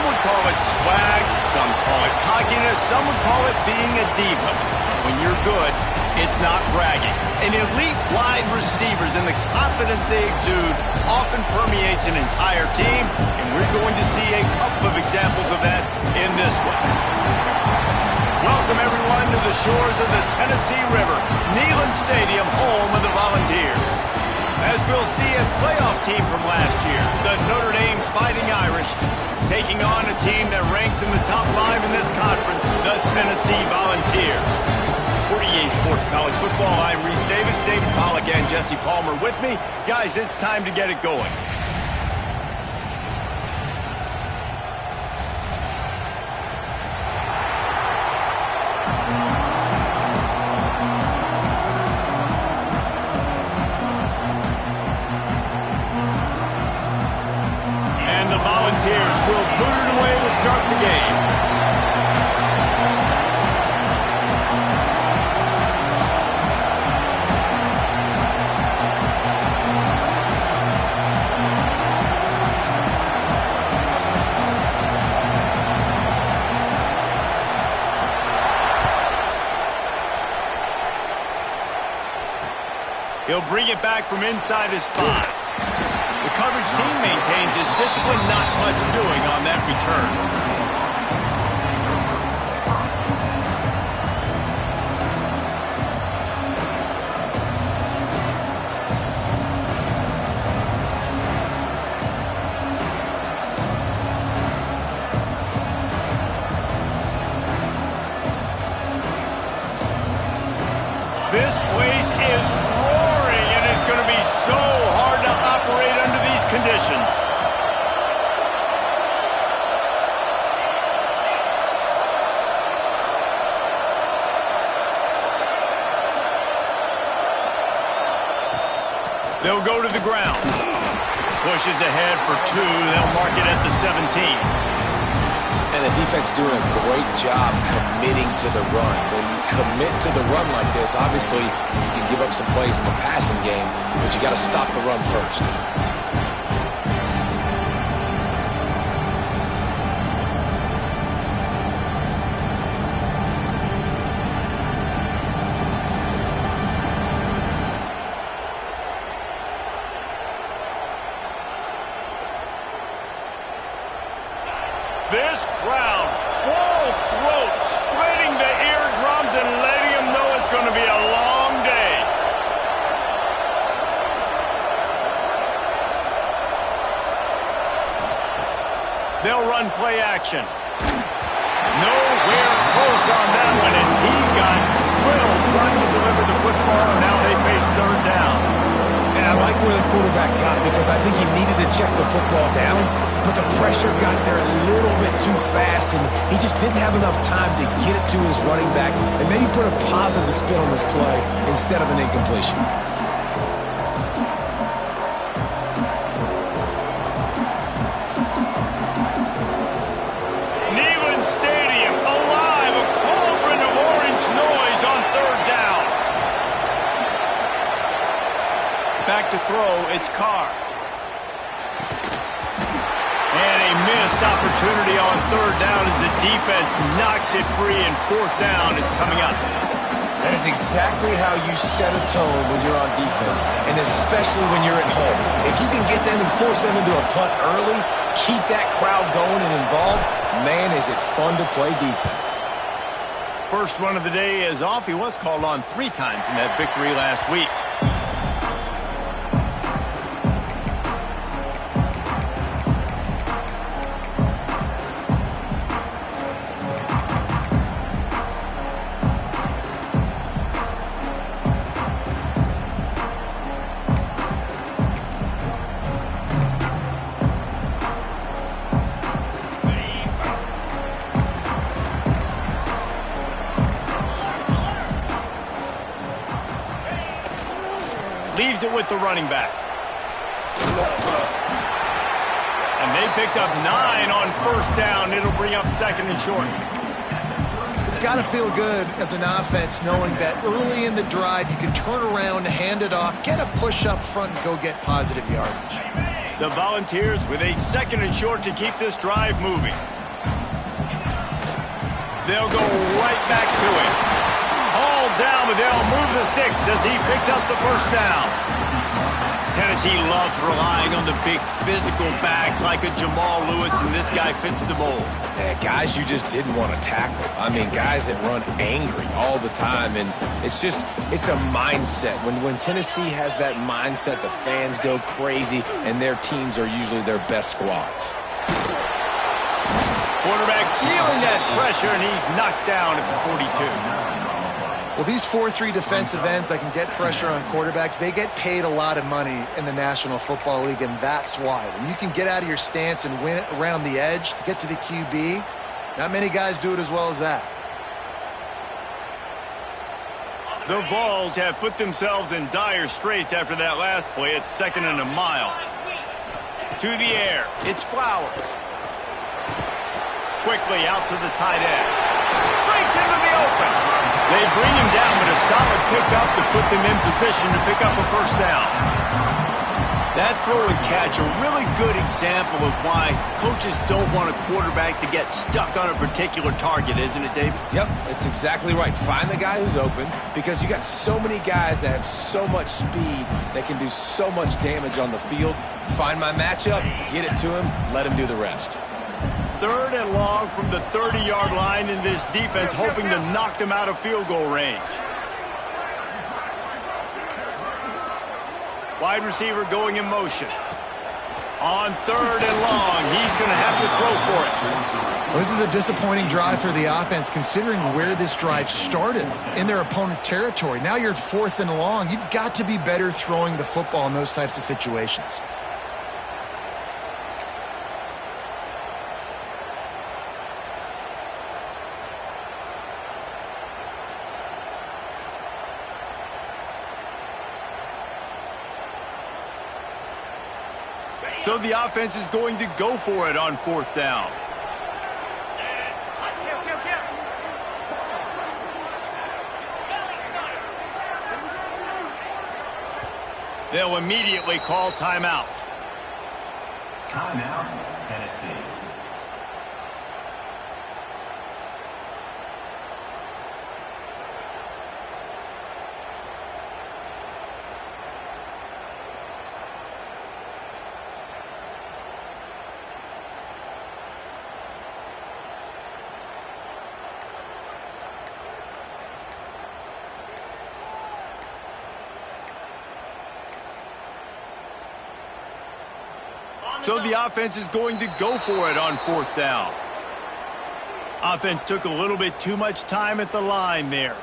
Some would call it swag, some call it cockiness, some would call it being a diva. When you're good, it's not bragging. An elite wide receivers and the confidence they exude often permeates an entire team, and we're going to see a couple of examples of that in this one. Welcome, everyone, to the shores of the Tennessee River, Neyland Stadium, home of the Volunteers. As we'll see, a playoff team from last year, the Notre Dame Fighting Irish, taking on a team that ranks in the top 5 in this conference, the Tennessee Volunteers. For EA Sports College Football, I'm Reese Davis, David Pollack, and Jesse Palmer with me. Guys, it's time to get it going. And the Volunteers will boot it away to start the game. He'll bring it back from inside his 5. The coverage team maintains his discipline, not much doing on that return. This place is roaring, and it's going to be so hard to operate under these conditions. They'll go to the ground. Pushes ahead for 2. They'll mark it at the 17. And the defense doing a great job committing to the run. When you commit to the run like this, obviously you can give up some plays in the passing game, but you got to stop the run first. This crowd, full throat, splitting the eardrums and letting them know it's going to be a long day. They'll run play action. Nowhere close on that one as he got drilled trying to deliver the football, and now they face 3rd down. And I like where the quarterback got because I think he needed to check the football down, but the pressure got there a little bit too fast, and he just didn't have enough time to get it to his running back and maybe put a positive spin on this play instead of an incompletion. Neyland Stadium alive, a cauldron of orange noise on 3rd down. Back to throw, it's Carr. And a missed opportunity on 3rd down as the defense knocks it free, and 4th down is coming up. That is exactly how you set a tone when you're on defense, and especially when you're at home. If you can get them and force them into a punt early, keep that crowd going and involved, man, is it fun to play defense. First run of the day is off. He was called on 3 times in that victory last week. Leaves it with the running back. And they picked up 9 on 1st down. It'll bring up 2nd and short. It's got to feel good as an offense knowing that early in the drive you can turn around, hand it off, get a push up front, and go get positive yardage. The Volunteers with a 2nd and short to keep this drive moving. They'll go right back to it. Hauled down, but they'll move the sticks as he picks up the first down. Tennessee loves relying on the big physical backs like a Jamal Lewis, and this guy fits the mold. Yeah, guys you just didn't want to tackle. I mean, guys that run angry all the time, and it's a mindset. When Tennessee has that mindset, the fans go crazy, and their teams are usually their best squads. Quarterback feeling that pressure, and he's knocked down at the 42. Well, these 4-3 defensive ends that can get pressure on quarterbacks, they get paid a lot of money in the National Football League, and that's why. When you can get out of your stance and win it around the edge to get to the QB, not many guys do it as well as that. The Vols have put themselves in dire straits after that last play. It's 2nd and a mile. To the air. It's Flowers. Quickly out to the tight end. Breaks into the open. They bring him down, but a solid pickup to put them in position to pick up a first down. That throw and catch, a really good example of why coaches don't want a quarterback to get stuck on a particular target, isn't it, Dave? Yep, that's exactly right. Find the guy who's open, because you got so many guys that have so much speed that can do so much damage on the field. Find my matchup, get it to him, let him do the rest. 3rd and long from the 30-yard line in this defense, hoping to knock them out of field goal range. Wide receiver going in motion. On 3rd and long, he's going to have to throw for it. Well, this is a disappointing drive for the offense, considering where this drive started, in their opponent territory. Now you're at 4th and long. You've got to be better throwing the football in those types of situations. So the offense is going to go for it on 4th down. They'll immediately call timeout. Timeout, Tennessee. So the offense is going to go for it on 4th down. Offense took a little bit too much time at the line there.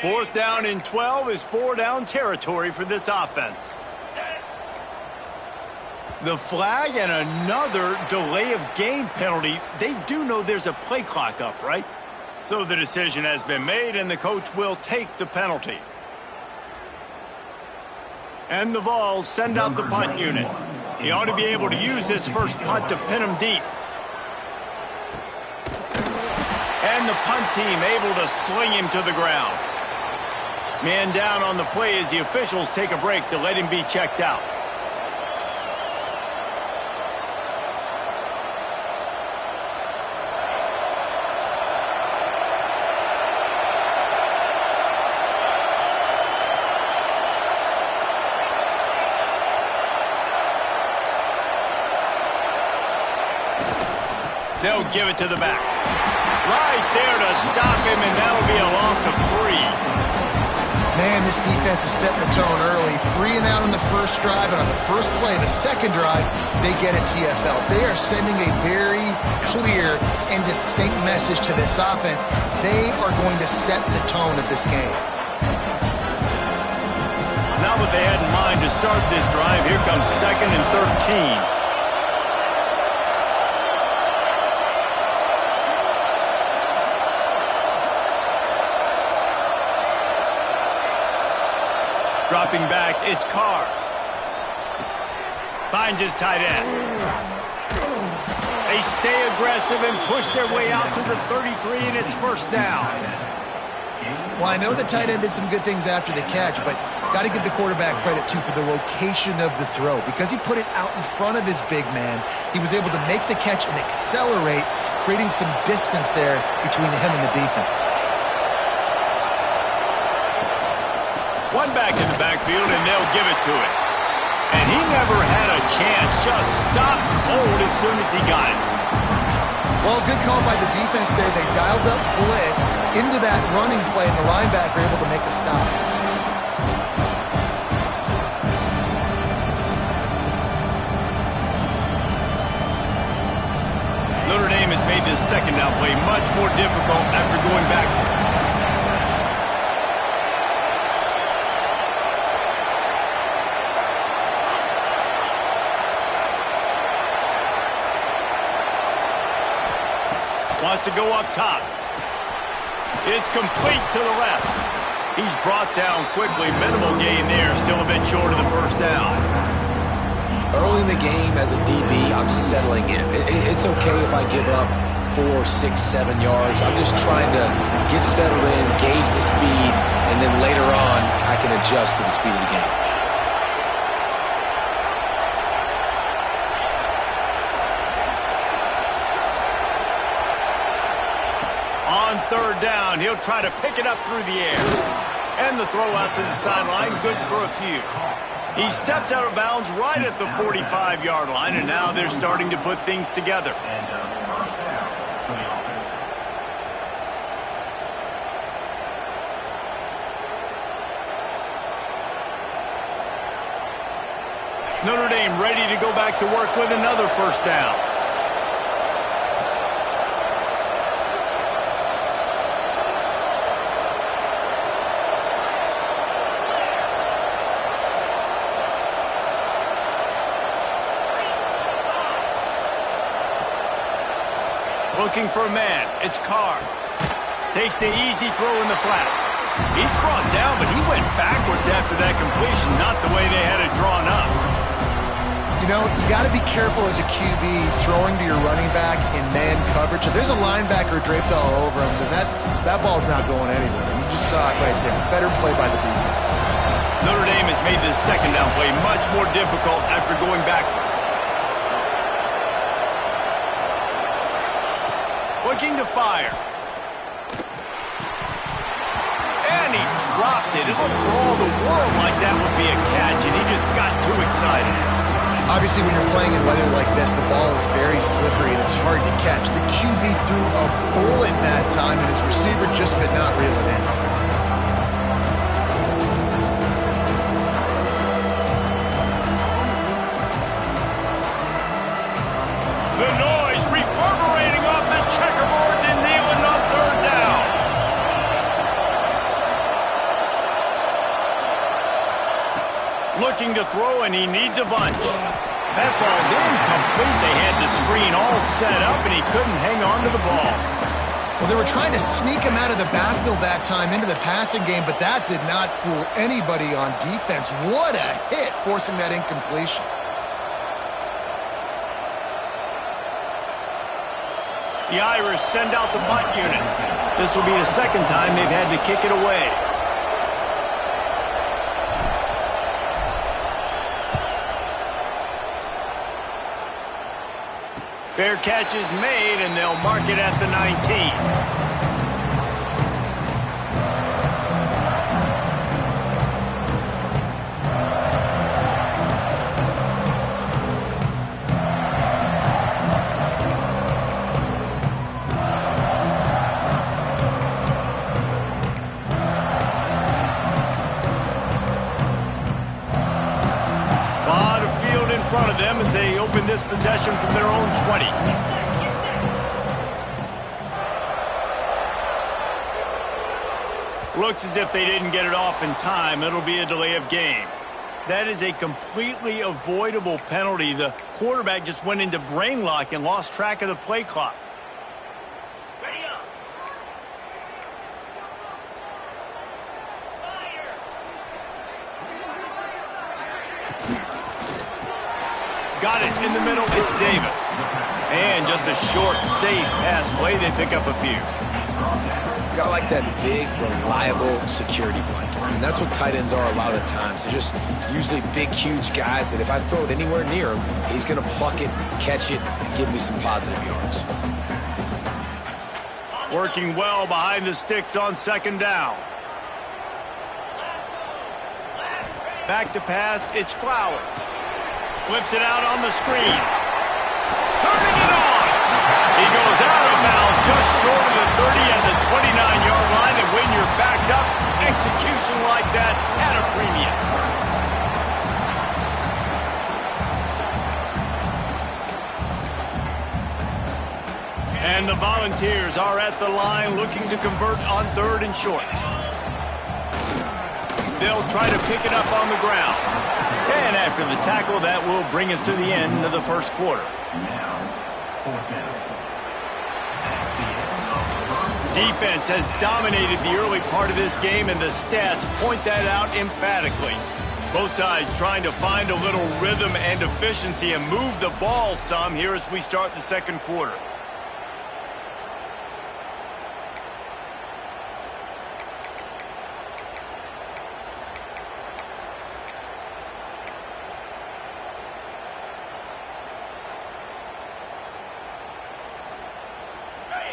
Fourth down and 12 is 4-down territory for this offense. The flag and another delay of game penalty. They do know there's a play clock up, right? So the decision has been made, and the coach will take the penalty. And the Vols send out the punt unit. He ought to be able to use this first punt to pin him deep. And the punt team able to sling him to the ground. Man down on the play as the officials take a break to let him be checked out. They'll give it to the back. Right there to stop him, and that'll be a loss of 3. Man, this defense is setting the tone early. 3 and out on the first drive, and on the first play, the second drive, they get a TFL. They are sending a very clear and distinct message to this offense. They are going to set the tone of this game. Not what they had in mind to start this drive. Here comes 2nd and 13. Dropping back, it's Carr. Finds his tight end. They stay aggressive and push their way out to the 33, and it's first down. Well, I know the tight end did some good things after the catch, but got to give the quarterback credit, too, for the location of the throw. Because he put it out in front of his big man, he was able to make the catch and accelerate, creating some distance there between him and the defense. One back in the backfield, and they'll give it to him. And he never had a chance, just stopped cold as soon as he got it. Well, good call by the defense there. They dialed up blitz into that running play, and the linebacker able to make the stop. Notre Dame has made this second down play much more difficult after going backwards. Wants to go up top. It's complete to the left. He's brought down quickly. Minimal gain there. Still a bit short of the first down. Early in the game, as a DB, I'm settling in. It's okay if I give up 4, 6, 7 yards. I'm just trying to get settled in, gauge the speed, and then later on, I can adjust to the speed of the game. On third down, he'll try to pick it up through the air. And the throw out to the sideline, good for a few. He steps out of bounds right at the 45-yard line, and now they're starting to put things together. Notre Dame ready to go back to work with another first down. Looking for a man. It's Carr. Takes the easy throw in the flat. He's brought down, but he went backwards after that completion, not the way they had it drawn up. You know, you got to be careful as a QB throwing to your running back in man coverage. If there's a linebacker draped all over him, then that ball's not going anywhere. You just saw it right there. Better play by the defense. Notre Dame has made this second down play much more difficult after going backwards. Looking to fire. And he dropped it. It looked for all the world like that would be a catch, and he just got too excited. Obviously, when you're playing in weather like this, the ball is very slippery and it's hard to catch. The QB threw a bullet that time, and his receiver just could not reel it in. The noise reverberating off the checkerboards and kneeling on third down. Looking to throw, and he needs a bunch. That ball's incomplete. They had the screen all set up, and he couldn't hang on to the ball. Well, they were trying to sneak him out of the backfield that time into the passing game, but that did not fool anybody on defense. What a hit, forcing that incompletion. The Irish send out the punt unit. This will be the second time they've had to kick it away. Fair catch is made, and they'll mark it at the 19. Front of them as they open this possession from their own 20. Looks as if they didn't get it off in time. It'll be a delay of game. That is a completely avoidable penalty. The quarterback just went into brain lock and lost track of the play clock. Got it in the middle. It's Davis. And just a short, safe pass play. They pick up a few. You gotta like that big, reliable security blanket. And that's what tight ends are a lot of the times. They're just usually big, huge guys that if I throw it anywhere near him, he's gonna pluck it, catch it, and give me some positive yards. Working well behind the sticks on second down. Back to pass, it's Flowers. Flips it out on the screen. Turning it on! He goes out of bounds just short of the 30 at the 29-yard line, and when you're backed up, execution like that at a premium. And the Volunteers are at the line looking to convert on 3rd and short. They'll try to pick it up on the ground. And after the tackle, that will bring us to the end of the first quarter. Defense has dominated the early part of this game, and the stats point that out emphatically. Both sides trying to find a little rhythm and efficiency and move the ball some here as we start the second quarter.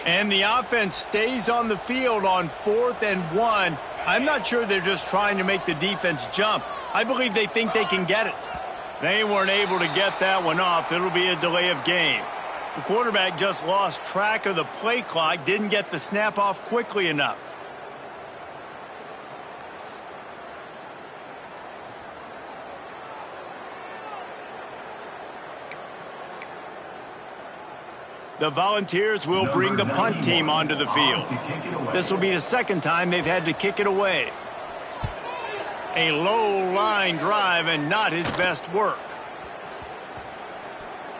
And the offense stays on the field on 4th and 1. I'm not sure they're just trying to make the defense jump. I believe they think they can get it. They weren't able to get that one off. It'll be a delay of game. The quarterback just lost track of the play clock, didn't get the snap off quickly enough. The Volunteers will bring the punt team onto the field. This will be the second time they've had to kick it away. A low line drive and not his best work.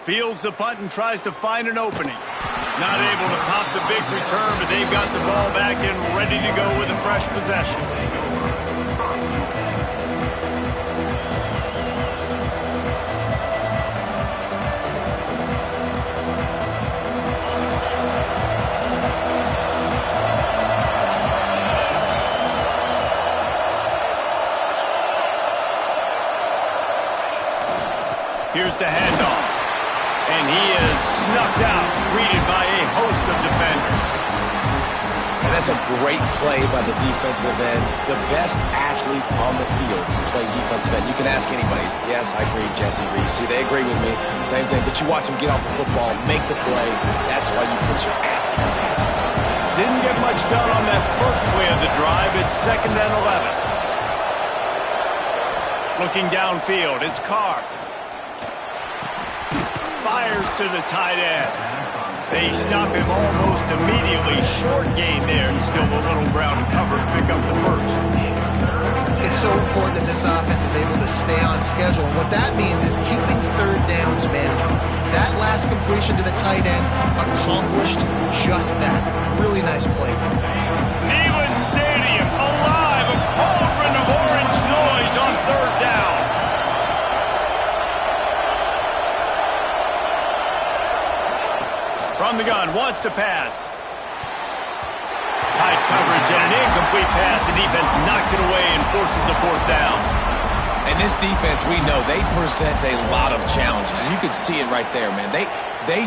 Fields the punt and tries to find an opening. Not able to pop the big return, but they've got the ball back and ready to go with a fresh possession. Here's the handoff. And he is snuffed out, greeted by a host of defenders. And that's a great play by the defensive end. The best athletes on the field play defensive end. You can ask anybody. Yes, I agree, Jesse Reese. See, they agree with me. Same thing. But you watch them get off the football, make the play. That's why you put your athletes there. Didn't get much done on that first play of the drive. It's 2nd and 11. Looking downfield, it's Carr. Fires to the tight end. They stop him almost immediately. Short gain there, and still a little ground to cover to pick up the first. It's so important that this offense is able to stay on schedule. And what that means is keeping 3rd downs management. That last completion to the tight end accomplished just that. Really nice play. Neyland Stadium alive. A cauldron of orange noise on 3rd down. From the gun, wants to pass. Tight coverage and an incomplete pass. The defense knocks it away and forces a 4th down. And this defense, we know, they present a lot of challenges. And you can see it right there, man. They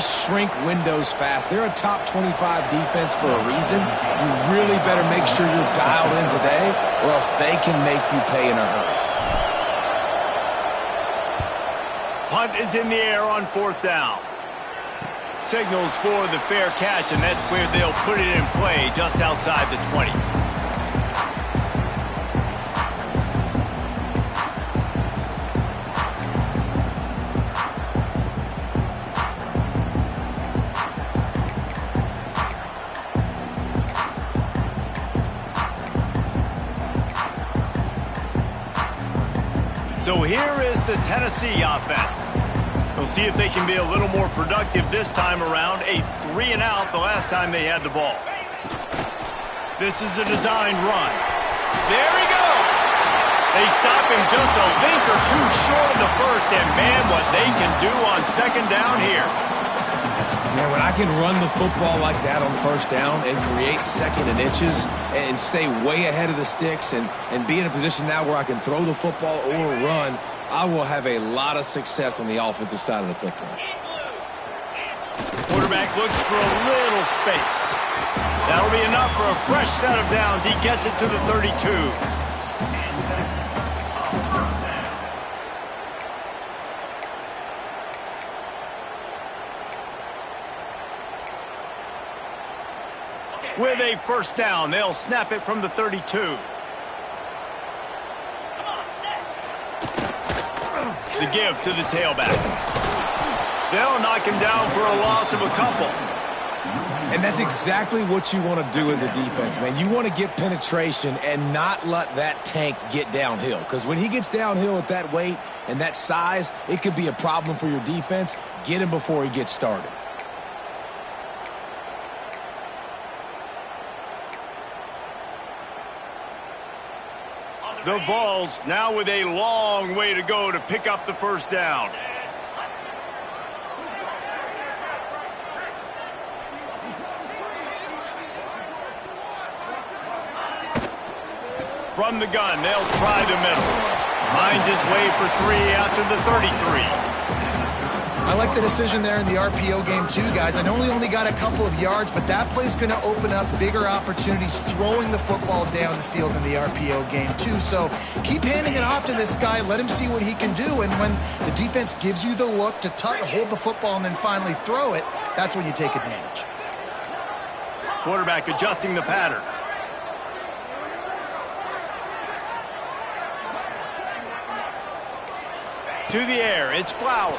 shrink windows fast. They're a top 25 defense for a reason. You really better make sure you're dialed in today, or else they can make you pay in a hurry. Punt is in the air on 4th down. Signals for the fair catch, and that's where they'll put it in play, just outside the 20. So here is the Tennessee offense. We'll see if they can be a little more productive this time around. A 3-and-out the last time they had the ball. This is a designed run. There he goes. They stop him just a link or two short of the first, and man, what they can do on second down here. Man, when I can run the football like that on first down and create second and inches and stay way ahead of the sticks and be in a position now where I can throw the football or run, I will have a lot of success on the offensive side of the football. Quarterback looks for a little space. That'll be enough for a fresh set of downs. He gets it to the 32. With a first down, they'll snap it from the 32. The give to the tailback. They'll knock him down for a loss of a couple. And that's exactly what you want to do as a defense, man. You want to get penetration and not let that tank get downhill. Because when he gets downhill at that weight and that size, it could be a problem for your defense. Get him before he gets started. The Vols now with a long way to go to pick up the first down. From the gun, they'll try the middle. Finds his way for 3 out to the 33. I like the decision there in the RPO game too, guys. I know he only got a couple of yards, but that play's going to open up bigger opportunities throwing the football down the field in the RPO game too. So keep handing it off to this guy. Let him see what he can do. And when the defense gives you the look to hold the football and then finally throw it, that's when you take advantage. Quarterback adjusting the pattern. To the air, it's Flowers.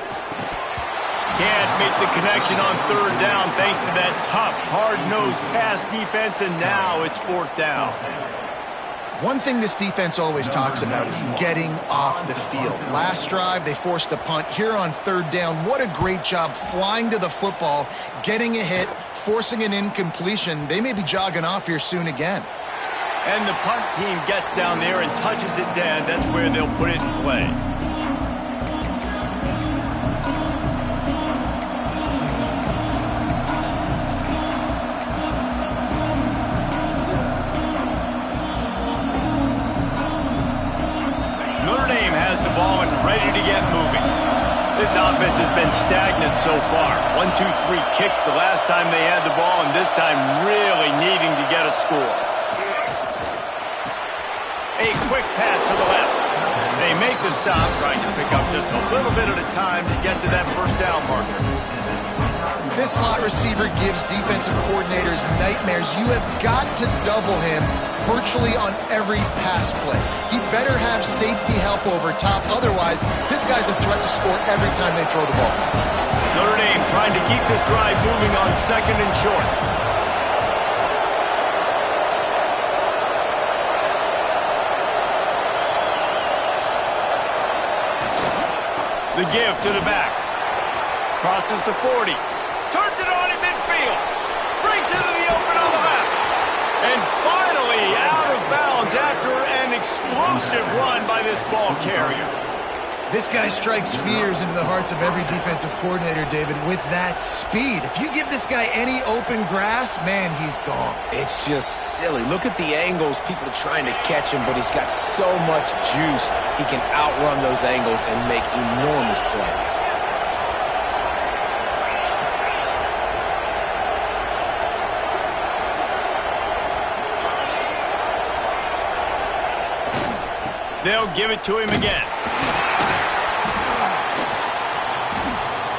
Can't make the connection on third down thanks to that tough, hard-nosed pass defense, and now it's fourth down. One thing this defense always talks about is getting off the field. Last drive, they forced a punt. Here on third down, what a great job flying to the football, getting a hit, forcing an incompletion. They may be jogging off here soon again. And the punt team gets down there and touches it dead. That's where they'll put it in play. Ball and ready to get moving. This offense has been stagnant so far. 1-2-3 kick the last time they had the ball, and this time really needing to get a score. A quick pass to the left. They make the stop, trying to pick up just a little bit at a time to get to that first down marker. This slot receiver gives defensive coordinators nightmares. You have got to double him virtually on every pass play. He better have safety help over top. Otherwise, this guy's a threat to score every time they throw the ball. Notre Dame trying to keep this drive moving on second and short. The give to the back. Crosses the 40. Turns it on in midfield. Brings it to the open on the left. And finally out of bounds after an explosive run by this ball carrier. This guy strikes fears into the hearts of every defensive coordinator, David, with that speed. If you give this guy any open grass, man, he's gone. It's just silly. Look at the angles, people trying to catch him, but he's got so much juice. He can outrun those angles and make enormous plays. They'll give it to him again.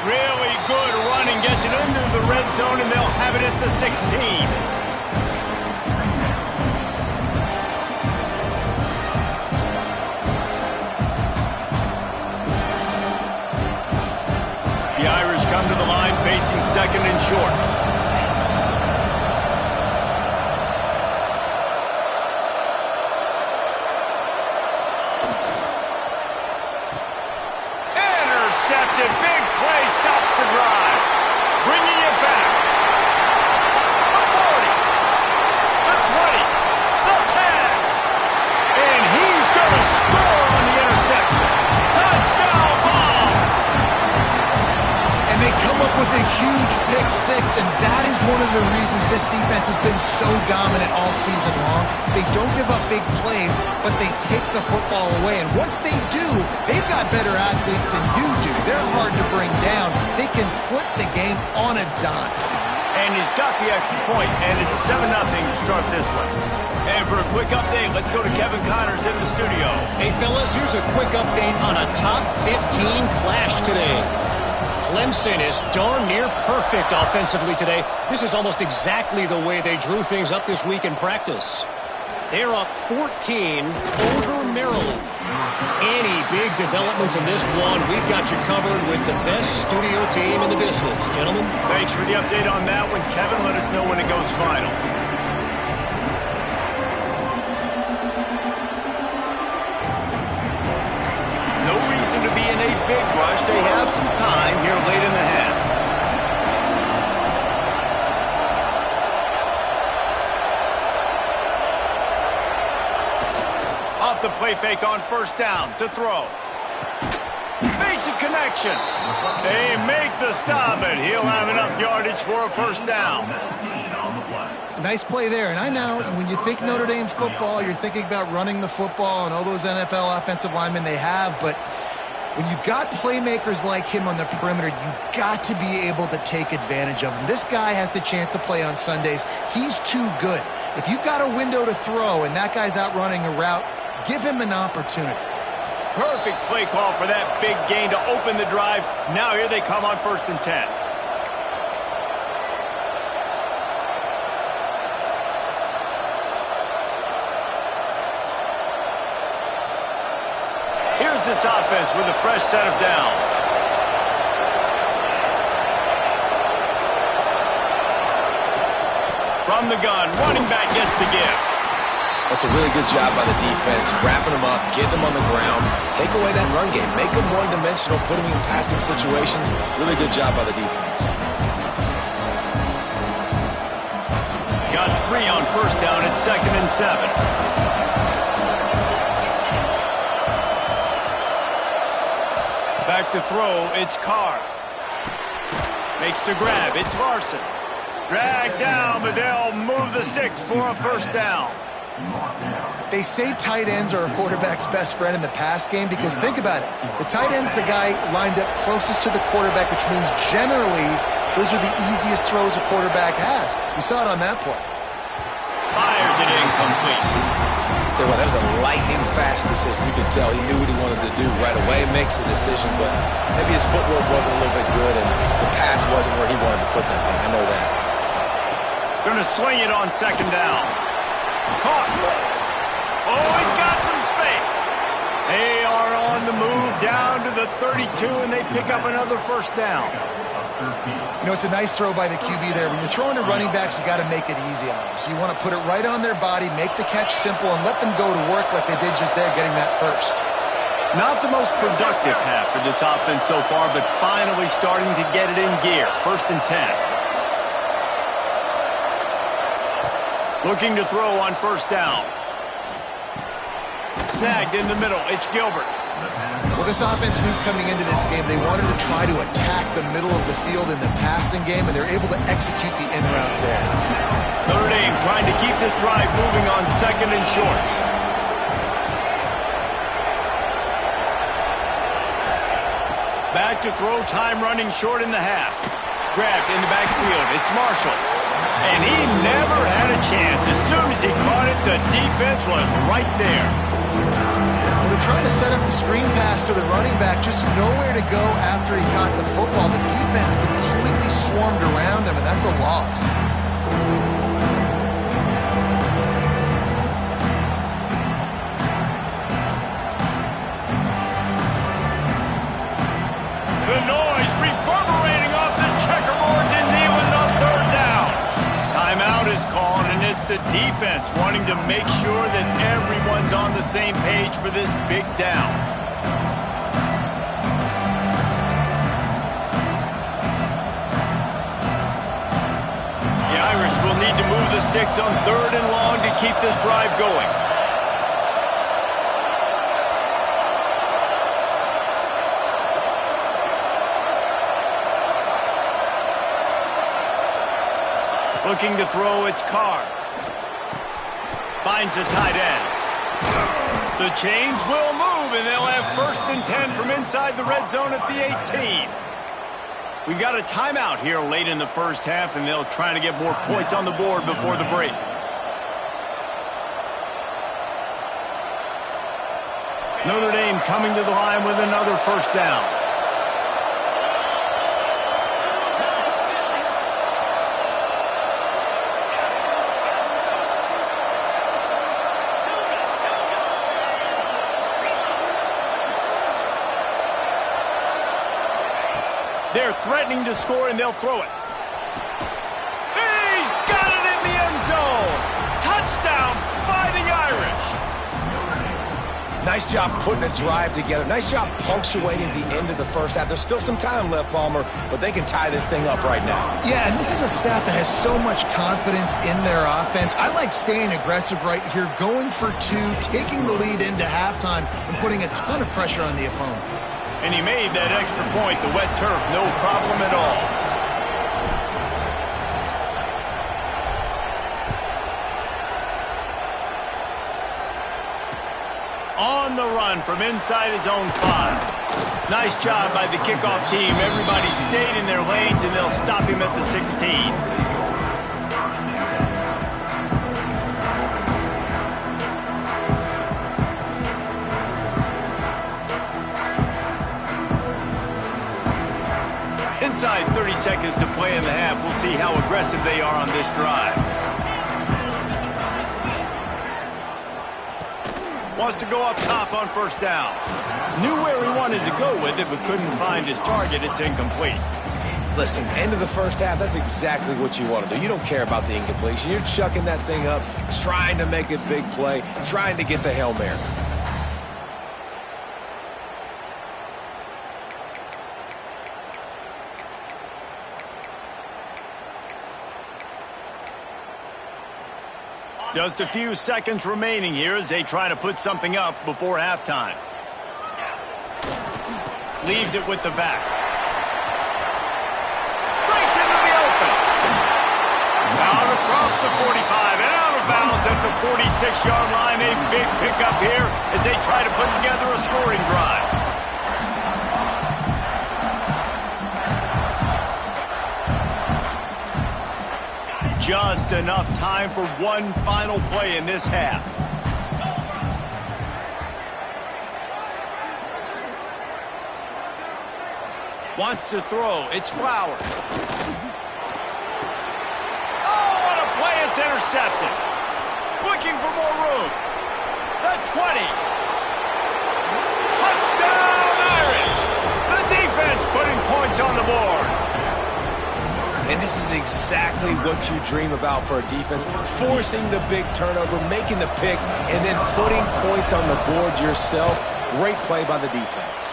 Really good running, gets it into the red zone, and they'll have it at the 16. The Irish come to the line facing second and short. Big play stops the drive. Bringing it back. The 40. The 20. The 10. And he's going to score. 6, and that is one of the reasons this defense has been so dominant all season long. They don't give up big plays, but they take the football away. And once they do, they've got better athletes than you do. They're hard to bring down. They can flip the game on a dime. And he's got the extra point, and it's 7-0 to start this one. And for a quick update, let's go to Kevin Connors in the studio. Hey, fellas, here's a quick update on a top 15 clash today. Clemson is darn near perfect offensively today. This is almost exactly the way they drew things up this week in practice. They're up 14 over Maryland. Any big developments in this one, we've got you covered with the best studio team in the business. Gentlemen. Thanks for the update on that one, Kevin. Let us know when it goes final. No reason to be in a big rush. They have some time here late in the half. Off the play fake on first down to throw. Makes a connection. They make the stop, and he'll have enough yardage for a first down. Nice play there. And I know when you think Notre Dame football, you're thinking about running the football and all those NFL offensive linemen they have. But when you've got playmakers like him on the perimeter, you've got to be able to take advantage of him. This guy has the chance to play on Sundays. He's too good. If you've got a window to throw and that guy's out running a route, give him an opportunity. Perfect play call for that big gain to open the drive. Now here they come on 1st and 10. Here's this offense with a fresh set of downs. From the gun, running back gets to give. That's a really good job by the defense, wrapping them up, getting them on the ground, take away that run game, make them one-dimensional, put them in passing situations. Really good job by the defense. Got 3 on first down at 2nd and 7. Back to throw, it's Carr. Makes the grab, it's Larson. Drag down, but they'll move the sticks for a first down. They say tight ends are a quarterback's best friend in the pass game because think about it. The tight end's the guy lined up closest to the quarterback, which means generally those are the easiest throws a quarterback has. You saw it on that play. Fires it incomplete. Tell you what, that was a lightning-fast decision. You could tell he knew what he wanted to do right away, makes the decision, but maybe his footwork wasn't a little bit good and the pass wasn't where he wanted to put that thing. I know that. Going to swing it on 2nd down. Caught. Oh, he's got some space. They are on the move down to the 32, and they pick up another first down. You know, it's a nice throw by the QB there. When you're throwing to running backs, you got to make it easy on them. So you want to put it right on their body, make the catch simple, and let them go to work like they did just there, getting that first. Not the most productive half for this offense so far, but finally starting to get it in gear. 1st and 10. Looking to throw on first down. Snagged in the middle. It's Gilbert. Well, this offense knew coming into this game they wanted to try to attack the middle of the field in the passing game, and they're able to execute the in route there. Notre Dame trying to keep this drive moving on 2nd and short. Back to throw, time running short in the half. Grabbed in the backfield. It's Marshall. And he never had a chance. As soon as he caught it, the defense was right there. Well, they're trying to set up the screen pass to the running back, just nowhere to go after he caught the football. The defense completely swarmed around him, and that's a loss. The noise reverberating off the checkerboards in Neyland on 3rd down. Timeout is called, and it's the defense wanting to make sure that everyone's on the same page for this big down. The Irish will need to move the sticks on 3rd and long to keep this drive going. Looking to throw its Carr. Finds the tight end. The chains will move, and they'll have 1st and 10 from inside the red zone at the 18. We got a timeout here late in the first half, and they'll try to get more points on the board before the break. Notre Dame coming to the line with another 1st down. They're threatening to score, and they'll throw it. He's got it in the end zone. Touchdown, Fighting Irish. Nice job putting a drive together. Nice job punctuating the end of the first half. There's still some time left, Palmer, but they can tie this thing up right now. Yeah, and this is a staff that has so much confidence in their offense. I like staying aggressive right here, going for 2, taking the lead into halftime, and putting a ton of pressure on the opponent. And he made that extra point, the wet turf, no problem at all. On the run from inside his own 5. Nice job by the kickoff team. Everybody stayed in their lanes, and they'll stop him at the 16. Inside 30 seconds to play in the half. We'll see how aggressive they are on this drive. Wants to go up top on 1st down. Knew where he wanted to go with it, but couldn't find his target. It's incomplete. Listen, end of the first half, that's exactly what you want to do. You don't care about the incompletion. You're chucking that thing up, trying to make a big play, trying to get the Hail Mary. Just a few seconds remaining here as they try to put something up before halftime. Leaves it with the back. Breaks into the open. Out across the 45 and out of bounds at the 46-yard line. A big pickup here as they try to put together a scoring drive. Just enough time for one final play in this half. Wants to throw. It's Flowers. Oh, what a play. It's intercepted. Looking for more room. The 20. Touchdown, Irish. The defense putting points on the board. And this is exactly what you dream about for a defense. Forcing the big turnover, making the pick, and then putting points on the board yourself. Great play by the defense.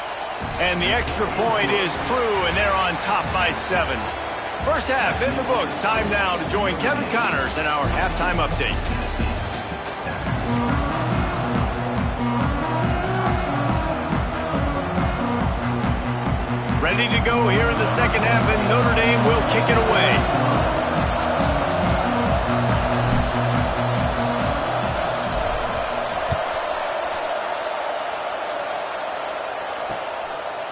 And the extra point is true, and they're on top by 7. First half in the books. Time now to join Kevin Connors in our halftime update. Ready to go here in the second half, and Notre Dame will kick it away.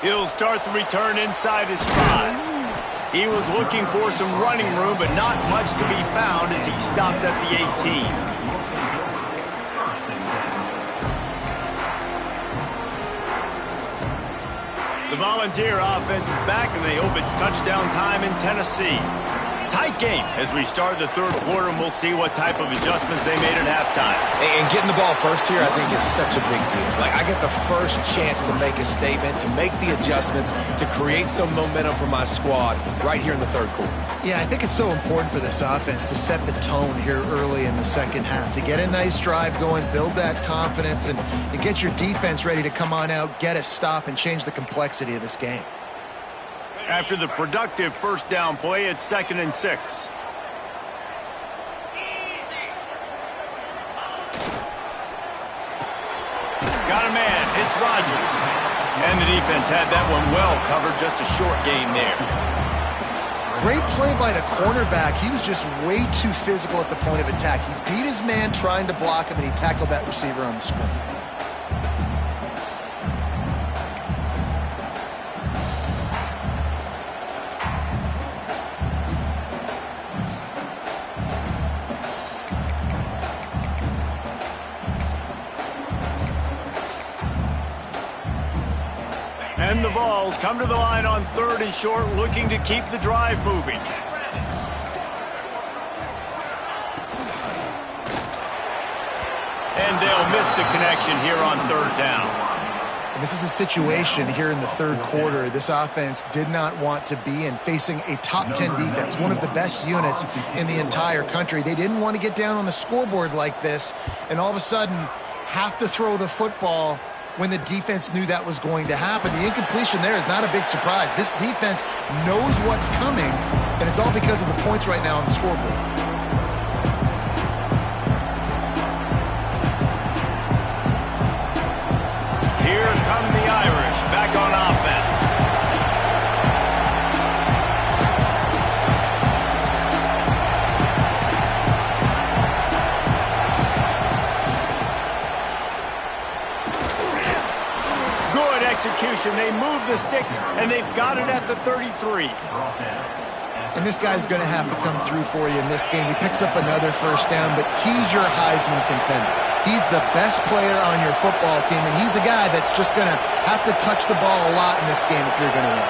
He'll start the return inside his 5. He was looking for some running room, but not much to be found as he stopped at the 18. The Volunteer offense is back, and they hope it's touchdown time in Tennessee. Tight game as we start the third quarter, and we'll see what type of adjustments they made at halftime. And getting the ball first here, I think, is such a big deal. Like, I get the first chance to make a statement, to make the adjustments, to create some momentum for my squad right here in the third quarter. Yeah, I think it's so important for this offense to set the tone here early in the second half, to get a nice drive going, build that confidence, and get your defense ready to come on out, get a stop, and change the complexity of this game. After the productive first down play, it's 2nd and 6. Got a man. It's Rodgers. And the defense had that one well covered. Just a short gain there. Great play by the cornerback. He was just way too physical at the point of attack. He beat his man trying to block him, and he tackled that receiver on the screen. And the Vols come to the line on 3rd and short, looking to keep the drive moving. And they'll miss the connection here on 3rd down. And this is a situation here in the 3rd quarter this offense did not want to be in, facing a top 10 defense, one of the best units in the entire country. They didn't want to get down on the scoreboard like this and all of a sudden have to throw the football when the defense knew that was going to happen. The incompletion there is not a big surprise. This defense knows what's coming, and it's all because of the points right now on the scoreboard. Here come the Irish back on offense. Execution. They move the sticks, and they've got it at the 33. And this guy's going to have to come through for you in this game. He picks up another 1st down, but he's your Heisman contender. He's the best player on your football team, and he's a guy that's just going to have to touch the ball a lot in this game if you're going to win.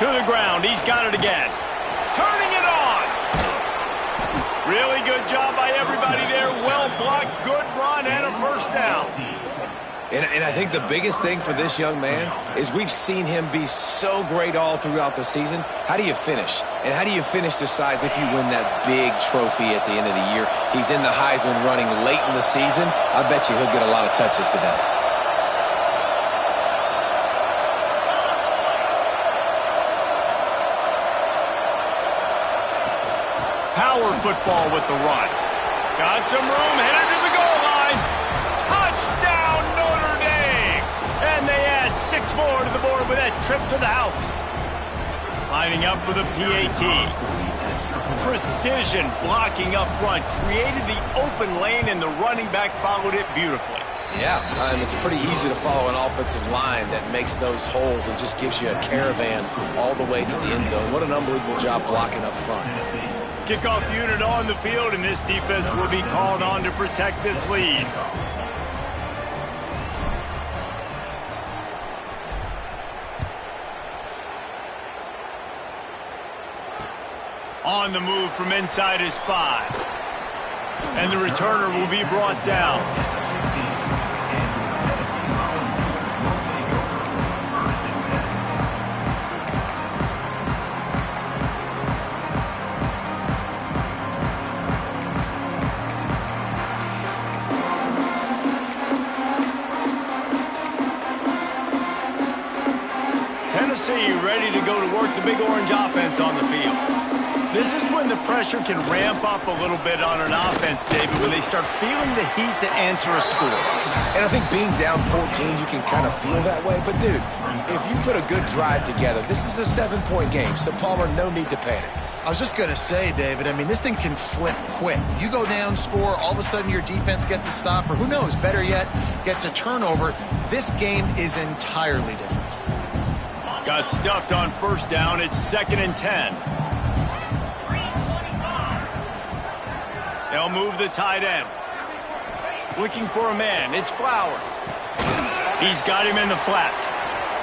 To the ground. He's got it again. Turning it on. Really good job by everybody there. Well blocked, good run, and a 1st down. And I think the biggest thing for this young man is we've seen him be so great all throughout the season. How do you finish? And how do you finish decides if you win that big trophy at the end of the year. He's in the Heisman running late in the season. I bet you he'll get a lot of touches today. Power football with the run. Got some room, headed to the goal line. Touchdown, Notre Dame! And they add 6 more to the board with that trip to the house. Lining up for the PAT. Precision blocking up front. Created the open lane, and the running back followed it beautifully. Yeah, it's pretty easy to follow an offensive line that makes those holes and just gives you a caravan all the way to the end zone. What an unbelievable job blocking up front. Kickoff unit on the field, and this defense will be called on to protect this lead. On the move from inside his 5. And the returner will be brought down. Tennessee ready to go to work the Big Orange offense on the field. This is when the pressure can ramp up a little bit on an offense, David, when they start feeling the heat to answer a score. And I think being down 14, you can kind of feel that way. But, dude, if you put a good drive together, this is a 7-point game, so, Palmer, no need to panic. I was just going to say, David, this thing can flip quick. You go down, score, all of a sudden your defense gets a stop, or who knows, better yet, gets a turnover. This game is entirely different. Got stuffed on 1st down. It's 2nd and 10. They'll move the tight end. Looking for a man. It's Flowers. He's got him in the flat.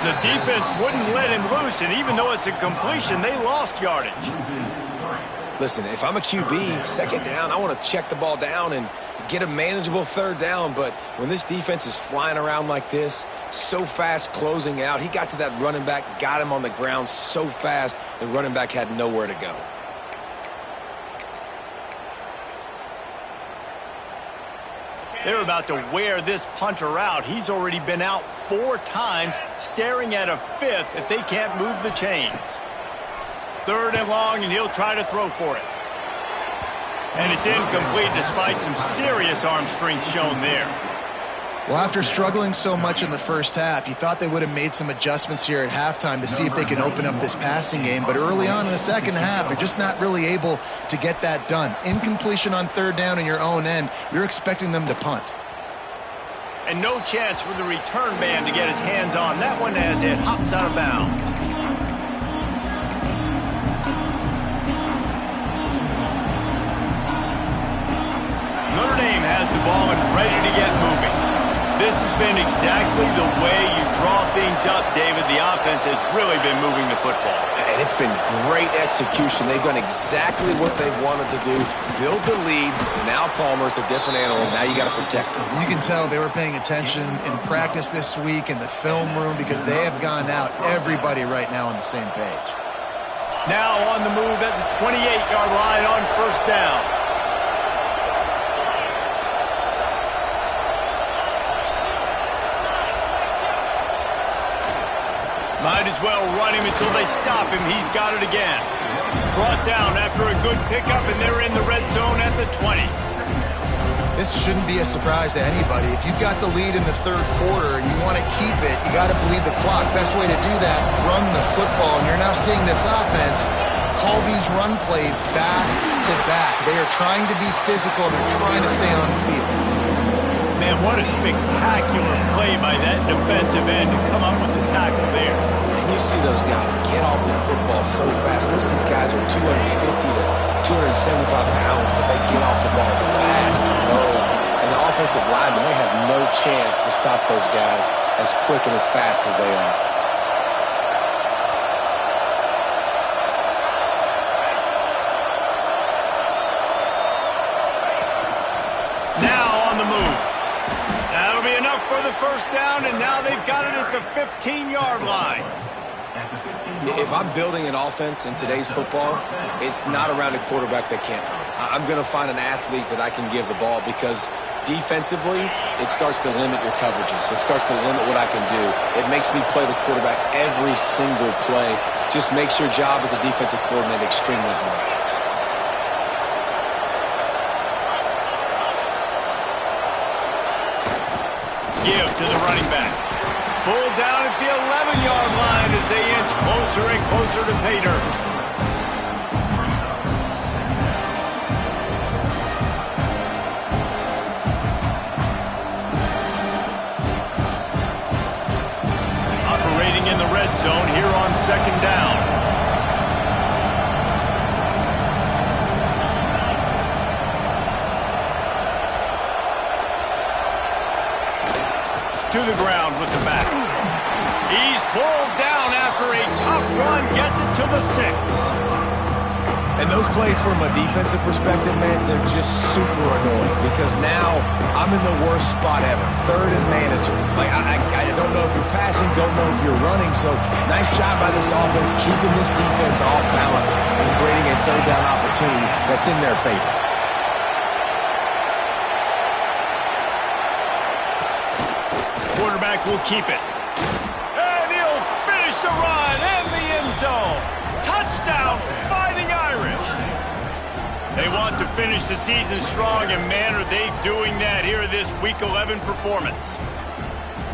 The defense wouldn't let him loose, and even though it's a completion, they lost yardage. Listen, if I'm a QB, 2nd down, I want to check the ball down and get a manageable 3rd down. But when this defense is flying around like this, so fast closing out, he got to that running back, got him on the ground so fast, the running back had nowhere to go. They're about to wear this punter out. He's already been out 4 times, staring at a 5th if they can't move the chains. 3rd and long, and he'll try to throw for it. And it's incomplete despite some serious arm strength shown there. Well, after struggling so much in the first half, you thought they would have made some adjustments here at halftime to see if they can open up this passing game. But early on in the second half, they're just not really able to get that done. Incompletion on third down in your own end, you're expecting them to punt. And no chance for the return man to get his hands on that one as it hops out of bounds. Notre Dame has the ball and ready to get moving. This has been exactly the way you draw things up, David. The offense has really been moving the football. And it's been great execution. They've done exactly what they've wanted to do. Build the lead. Now Palmer's a different animal. Now you got to protect him. You can tell they were paying attention in practice this week in the film room because they have gone out, everybody right now on the same page. Now on the move at the 28-yard line on first down. Might as well run him until they stop him. He's got it again. Brought down after a good pickup, and they're in the red zone at the 20. This shouldn't be a surprise to anybody. If you've got the lead in the third quarter and you want to keep it, you got to bleed the clock. Best way to do that, run the football. And you're now seeing this offense call these run plays back to back. They are trying to be physical. They're trying to stay on the field. Man, what a spectacular play by that defensive end to come up with the tackle there. And you see those guys get off the football so fast. Most of these guys are 250 to 275 pounds, but they get off the ball fast, low. And the offensive linemen, they have no chance to stop those guys as quick and as fast as they are. Now on the move. That'll be enough for the first down, and now they've got it at the 15-yard line. If I'm building an offense in today's football, it's not around a quarterback that can't run. I'm going to find an athlete that I can give the ball because defensively, it starts to limit your coverages. It starts to limit what I can do. It makes me play the quarterback every single play. Just makes your job as a defensive coordinator extremely hard. Give to the running back. Pulled down at the 11-yard line as they inch closer and closer to pay dirt. Operating in the red zone here on second down. To the ground with the back. He's pulled down after a tough run, gets it to the 6. And those plays from a defensive perspective, man, they're just super annoying because now I'm in the worst spot ever. Third and manageable. Like, I don't know if you're passing, don't know if you're running. So nice job by this offense keeping this defense off balance and creating a third down opportunity that's in their favor. Quarterback will keep it. And he'll finish the run in the end zone. Touchdown, Fighting Irish. They want to finish the season strong, and man, are they doing that here this Week 11 performance.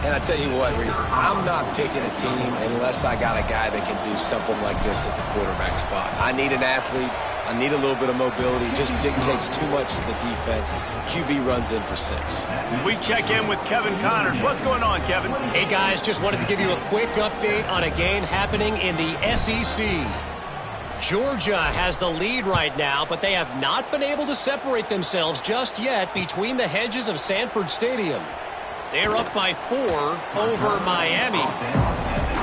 And I tell you what, Reese, I'm not picking a team unless I got a guy that can do something like this at the quarterback spot. I need an athlete. I need a little bit of mobility. It just dictates too much to the defense. QB runs in for 6. We check in with Kevin Connors. What's going on, Kevin? Hey, guys, just wanted to give you a quick update on a game happening in the SEC. Georgia has the lead right now, but they have not been able to separate themselves just yet between the hedges of Sanford Stadium. They're up by 4 over Miami.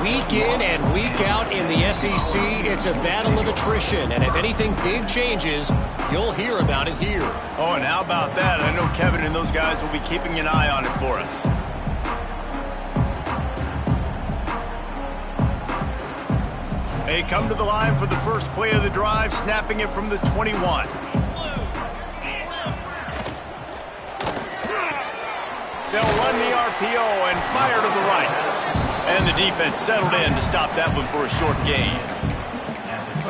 Week in and week out in the SEC, it's a battle of attrition, and if anything big changes, you'll hear about it here. Oh, and how about that? I know Kevin and those guys will be keeping an eye on it for us. They come to the line for the first play of the drive, snapping it from the 21. They'll run the RPO and fire to the right. And the defense settled in to stop that one for a short gain.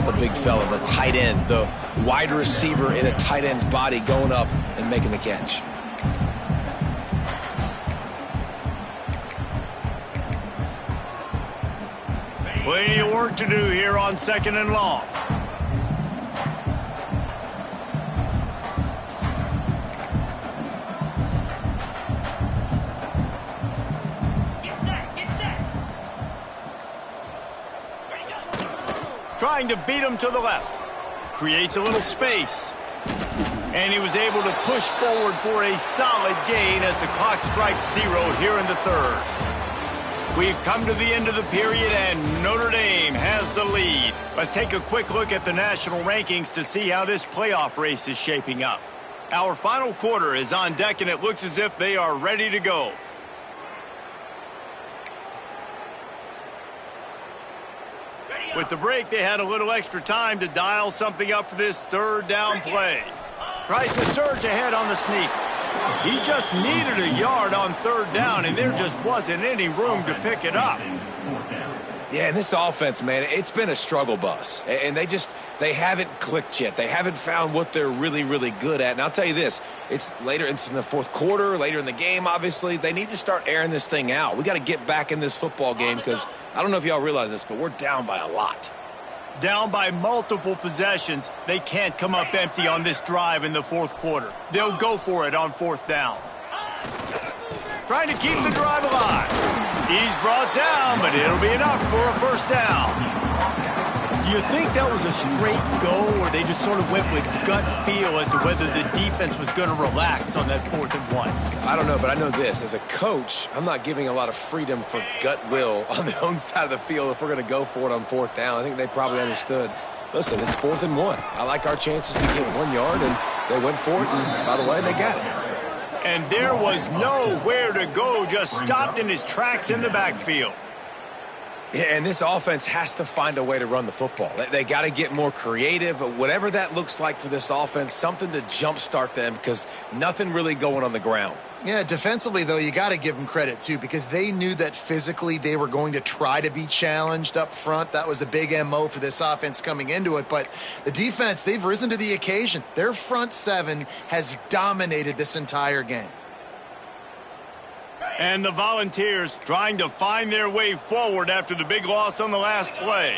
The big fella, the tight end, the wide receiver in a tight end's body going up and making the catch. Plenty of work to do here on 2nd and long. Trying to beat him to the left. Creates a little space. And he was able to push forward for a solid gain as the clock strikes 0 here in the 3rd. We've come to the end of the period, and Notre Dame has the lead. Let's take a quick look at the national rankings to see how this playoff race is shaping up. Our final quarter is on deck, and it looks as if they are ready to go. With the break, they had a little extra time to dial something up for this 3rd down play. Tries to surge ahead on the sneak. He just needed a yard on 3rd down, and there just wasn't any room to pick it up. Yeah, and this offense, man, it's been a struggle bus. And they haven't clicked yet. They haven't found what they're really, really good at. And I'll tell you this, it's later in the 4th quarter, later in the game, obviously. They need to start airing this thing out. We got to get back in this football game because I don't know if y'all realize this, but we're down by a lot. Down by multiple possessions. They can't come up empty on this drive in the 4th quarter. They'll go for it on 4th down. Trying to keep the drive alive. He's brought down, but it'll be enough for a 1st down. Do you think that was a straight go, or they just sort of went with gut feel as to whether the defense was going to relax on that 4th and 1? I don't know, but I know this. As a coach, I'm not giving a lot of freedom for gut will on their own side of the field if we're going to go for it on 4th down. I think they probably understood. Listen, it's 4th and 1. I like our chances to get 1 yard, and they went for it, and by the way, they got it. And there was nowhere to go, just stopped in his tracks in the backfield. Yeah, and this offense has to find a way to run the football. They got to get more creative, whatever that looks like for this offense, something to jumpstart them because nothing really going on the ground. Yeah, defensively, though, you got to give them credit, too, because they knew that physically they were going to try to be challenged up front. That was a big MO for this offense coming into it. But the defense, they've risen to the occasion. Their front 7 has dominated this entire game. And the Volunteers trying to find their way forward after the big loss on the last play.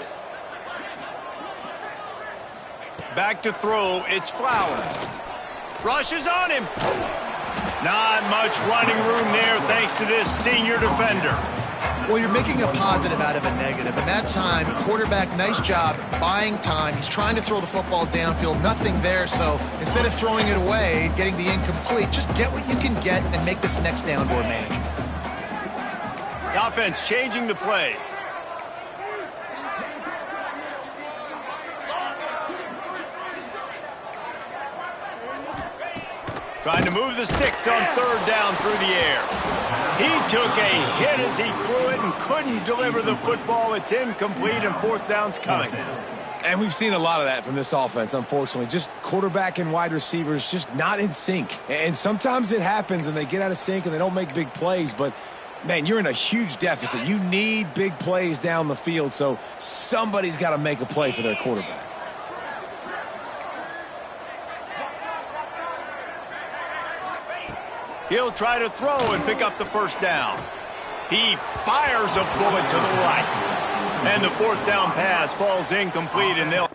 Back to throw, it's Flowers. Rushes on him. Not much running room there thanks to this senior defender. Well, you're making a positive out of a negative. And that time, quarterback, nice job buying time. He's trying to throw the football downfield, nothing there. So instead of throwing it away, getting the incomplete, just get what you can get and make this next down more manageable. The offense changing the play. Trying to move the sticks on 3rd down through the air. He took a hit as he threw it and couldn't deliver the football. It's incomplete, and 4th down's coming. And we've seen a lot of that from this offense, unfortunately. Just quarterback and wide receivers just not in sync. And sometimes it happens, and they get out of sync, and they don't make big plays. But, man, you're in a huge deficit. You need big plays down the field, so somebody's got to make a play for their quarterback. He'll try to throw and pick up the 1st down. He fires a bullet to the right. And the 4th down pass falls incomplete, and they'll...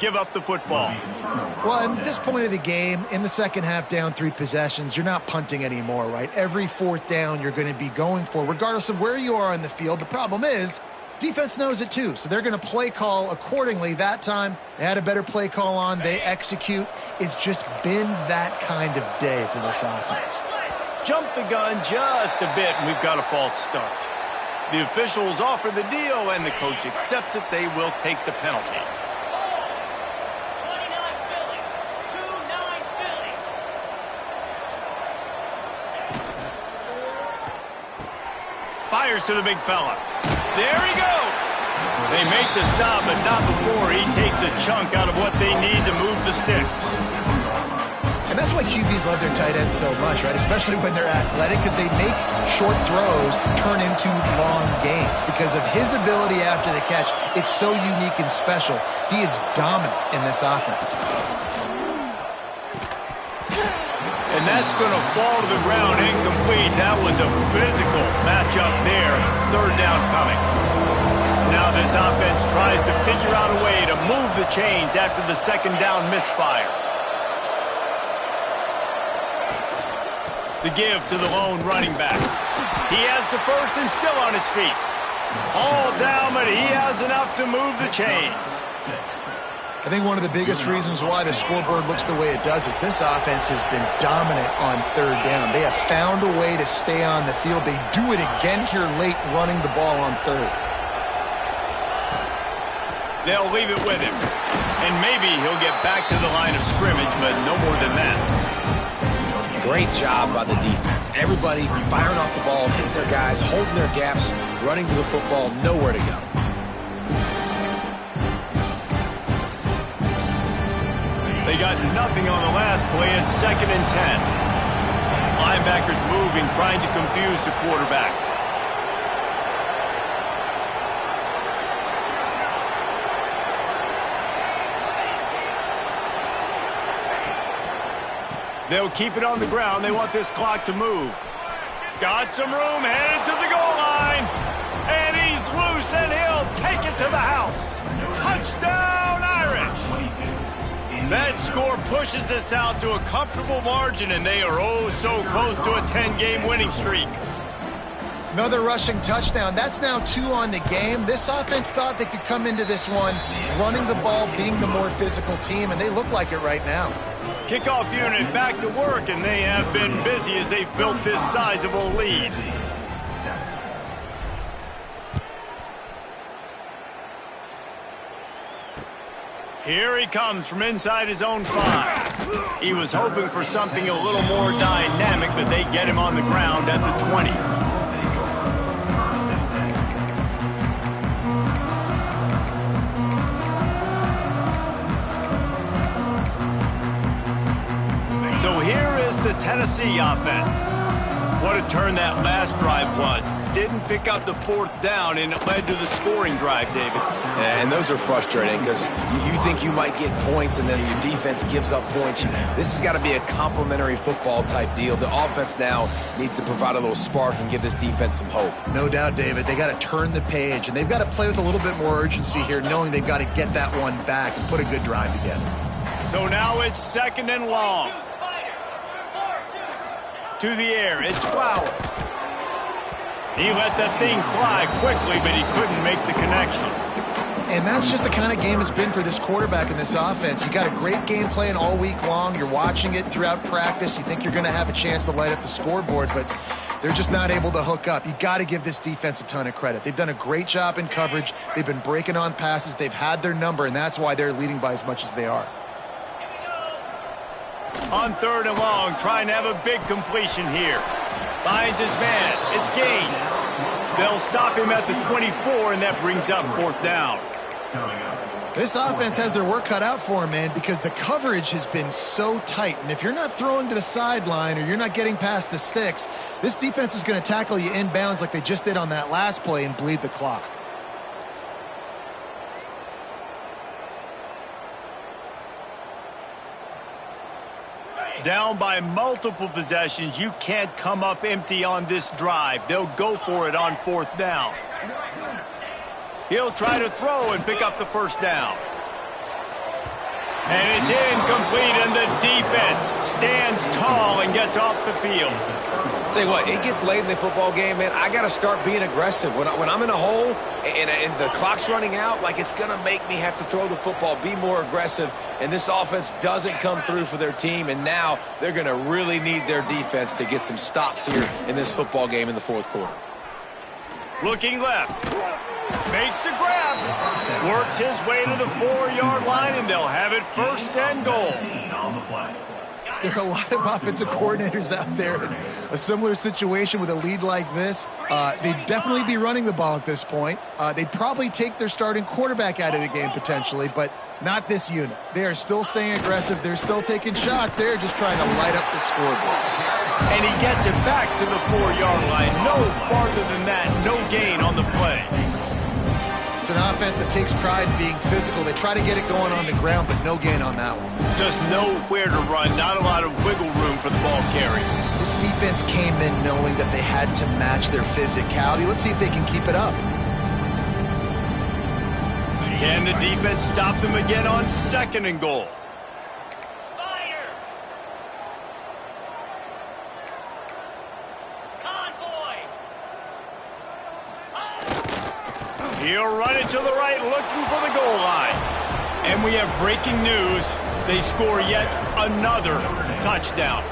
give up the football. Well, at this point of the game, in the second half, down 3 possessions, you're not punting anymore, right? Every 4th down you're going to be going for, regardless of where you are in the field. The problem is, defense knows it too, so they're going to play call accordingly. That time, they had a better play call on. They execute. It's just been that kind of day for this offense. Jump the gun just a bit, and we've got a false start. The officials offer the deal, and the coach accepts it. They will take the penalty. Fires to the big fella. There he goes. They make the stop, but not before he takes a chunk out of what they need to move the sticks. And that's why QBs love their tight ends so much, right? Especially when they're athletic, because they make short throws turn into long gains. Because of his ability after the catch, it's so unique and special. He is dominant in this offense. And that's going to fall to the ground incomplete. That was a physical matchup there. Third down coming. Now this offense tries to figure out a way to move the chains after the second down misfire. The give to the lone running back. He has the first and still on his feet. All down, but he has enough to move the chains. I think one of the biggest reasons why the scoreboard looks the way it does is this offense has been dominant on third down. They have found a way to stay on the field. They do it again here late, running the ball on third. They'll leave it with him. And maybe he'll get back to the line of scrimmage, but no more than that. Great job by the defense. Everybody firing off the ball, hitting their guys, holding their gaps, running to the football, nowhere to go. They got nothing on the last play. It's 2nd and 10. Linebackers moving, trying to confuse the quarterback. They'll keep it on the ground. They want this clock to move. Got some room, headed to the goal line. And he's loose, and he'll take it to the house. Touchdown, Irish! That score pushes this out to a comfortable margin, and they are oh so close to a 10-game winning streak. Another rushing touchdown. That's now 2 on the game. This offense thought they could come into this one running the ball, being the more physical team, and they look like it right now. Kickoff unit back to work, and they have been busy as they've built this sizable lead. Here he comes from inside his own 5. He was hoping for something a little more dynamic, but they get him on the ground at the 20. So here is the Tennessee offense. What a turn that last drive was. Didn't pick up the 4th down, and it led to the scoring drive, David. Yeah, and those are frustrating because you think you might get points, and then your defense gives up points. This has got to be a complementary football type deal. The offense now needs to provide a little spark and give this defense some hope. No doubt, David. They got to turn the page, and they've got to play with a little bit more urgency here, knowing they've got to get that one back and put a good drive together. So now it's 2nd and long. To the air, it's Flowers. He let that thing fly quickly, but he couldn't make the connection. And that's just the kind of game it's been for this quarterback in this offense. You got a great game plan all week long. You're watching it throughout practice. You think you're going to have a chance to light up the scoreboard, but they're just not able to hook up. You got to give this defense a ton of credit. They've done a great job in coverage. They've been breaking on passes. They've had their number, and that's why they're leading by as much as they are. On 3rd and long, trying to have a big completion here. Finds his man. It's Gaines. They'll stop him at the 24, and that brings up 4th down. This offense has their work cut out for them, man, because the coverage has been so tight. And if you're not throwing to the sideline or you're not getting past the sticks, this defense is going to tackle you inbounds like they just did on that last play and bleed the clock. Down by multiple possessions, you can't come up empty on this drive. They'll go for it on 4th down. He'll try to throw and pick up the 1st down. And it's incomplete, and the defense stands tall and gets off the field. Tell you what, it gets late in the football game, man. I got to start being aggressive. When I'm in a hole and the clock's running out, like it's going to make me have to throw the football, be more aggressive. And this offense doesn't come through for their team, and now they're going to really need their defense to get some stops here in this football game in the 4th quarter. Looking left. Makes the grab. Works his way to the 4-yard line, and they'll have it 1st and goal. There are a lot of offensive coordinators out there in a similar situation with a lead like this. They'd definitely be running the ball at this point. They'd probably take their starting quarterback out of the game potentially, but not this unit. They are still staying aggressive. They're still taking shots. They're just trying to light up the scoreboard. And he gets it back to the 4-yard line. No farther than that. No gain on the play. It's an offense that takes pride in being physical. They try to get it going on the ground, but no gain on that one. Just nowhere to run. Not a lot of wiggle room for the ball carrier. This defense came in knowing that they had to match their physicality. Let's see if they can keep it up. Can the defense stop them again on 2nd and goal? He'll run it to the right, looking for the goal line. And we have breaking news. They score yet another touchdown.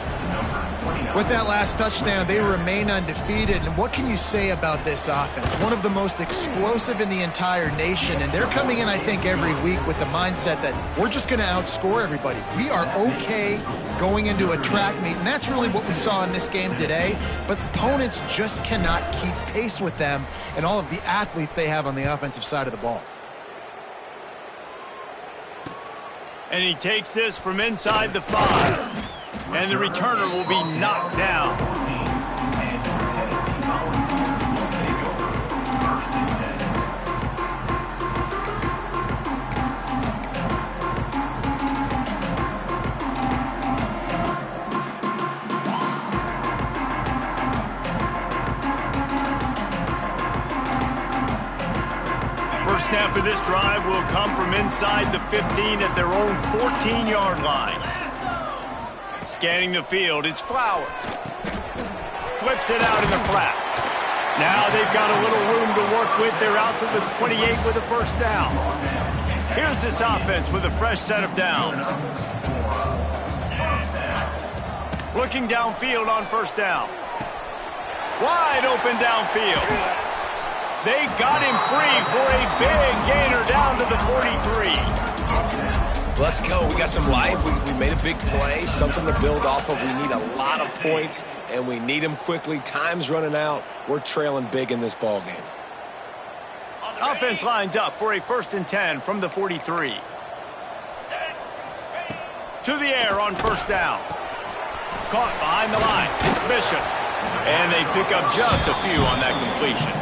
With that last touchdown, they remain undefeated. And what can you say about this offense? One of the most explosive in the entire nation. And they're coming in, I think, every week with the mindset that we're just going to outscore everybody. We are okay going into a track meet. And that's really what we saw in this game today. But opponents just cannot keep pace with them and all of the athletes they have on the offensive side of the ball. And he takes this from inside the 5. And the returner will be knocked down. First snap of this drive will come from inside the 15 at their own 14-yard line. Scanning the field, it's Flowers. Flips it out in the flat. Now they've got a little room to work with. They're out to the 28 with a first down. Here's this offense with a fresh set of downs. Looking downfield on first down. Wide open downfield. They got him free for a big gainer down to the 43. Let's go. We got some life. We made a big play, something to build off of. We need a lot of points, and we need them quickly. Time's running out. We're trailing big in this ball game. Offense lines up for a 1st and 10 from the 43. To the air on first down. Caught behind the line. It's Bishop. And they pick up just a few on that completion.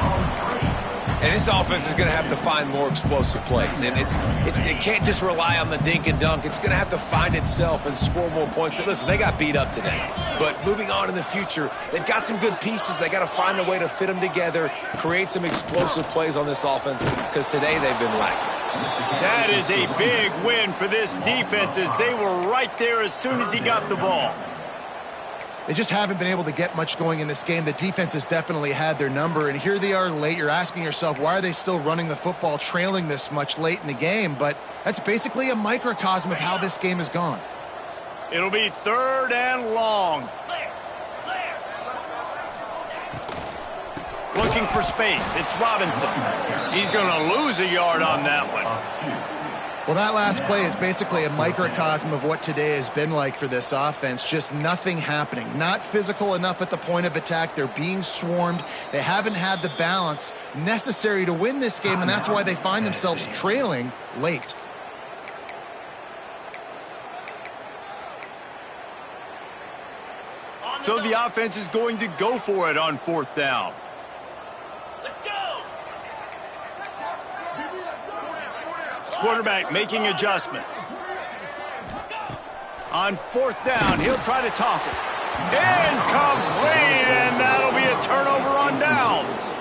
And this offense is going to have to find more explosive plays. And it can't just rely on the dink and dunk. It's going to have to find itself and score more points. Listen, they got beat up today. But moving on in the future, they've got some good pieces. They got to find a way to fit them together, create some explosive plays on this offense, because today they've been lacking. That is a big win for this defense, as they were right there as soon as he got the ball. They just haven't been able to get much going in this game. The defense has definitely had their number, and here they are late. You're asking yourself, why are they still running the football, trailing this much late in the game? But that's basically a microcosm of how this game has gone. It'll be 3rd and long. Looking for space. It's Robinson. He's going to lose a yard on that one. Well, that last play is basically a microcosm of what today has been like for this offense. Just nothing happening. Not physical enough at the point of attack. They're being swarmed. They haven't had the balance necessary to win this game, and that's why they find themselves trailing late. So the offense is going to go for it on 4th down. Quarterback making adjustments. On 4th down, he'll try to toss it. Incomplete, and that'll be a turnover on downs.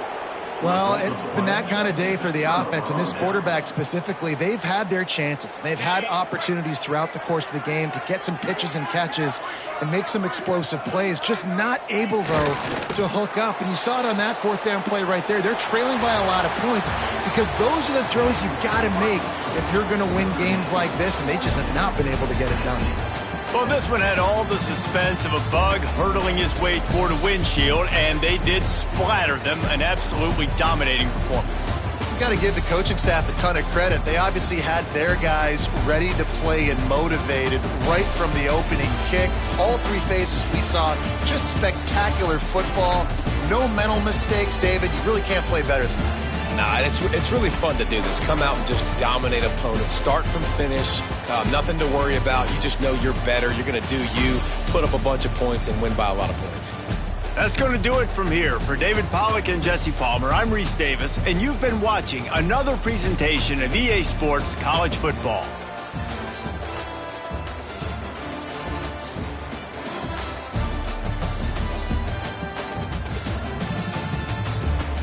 Well, it's been that kind of day for the offense, and this quarterback specifically, they've had their chances. They've had opportunities throughout the course of the game to get some pitches and catches and make some explosive plays, just not able, though, to hook up. And you saw it on that 4th down play right there. They're trailing by a lot of points because those are the throws you've got to make if you're going to win games like this, and they just have not been able to get it done. Well, this one had all the suspense of a bug hurtling his way toward a windshield, and they did splatter them. An absolutely dominating performance. You got to give the coaching staff a ton of credit. They obviously had their guys ready to play and motivated right from the opening kick. All three phases we saw just spectacular football. No mental mistakes, David. You really can't play better than that. Nah, it's really fun to do this. Come out and just dominate opponents. Start from finish. Nothing to worry about. You just know you're better. You're going to do you, put up a bunch of points, and win by a lot of points. That's going to do it from here. For David Pollack and Jesse Palmer, I'm Reese Davis, and you've been watching another presentation of EA Sports College Football.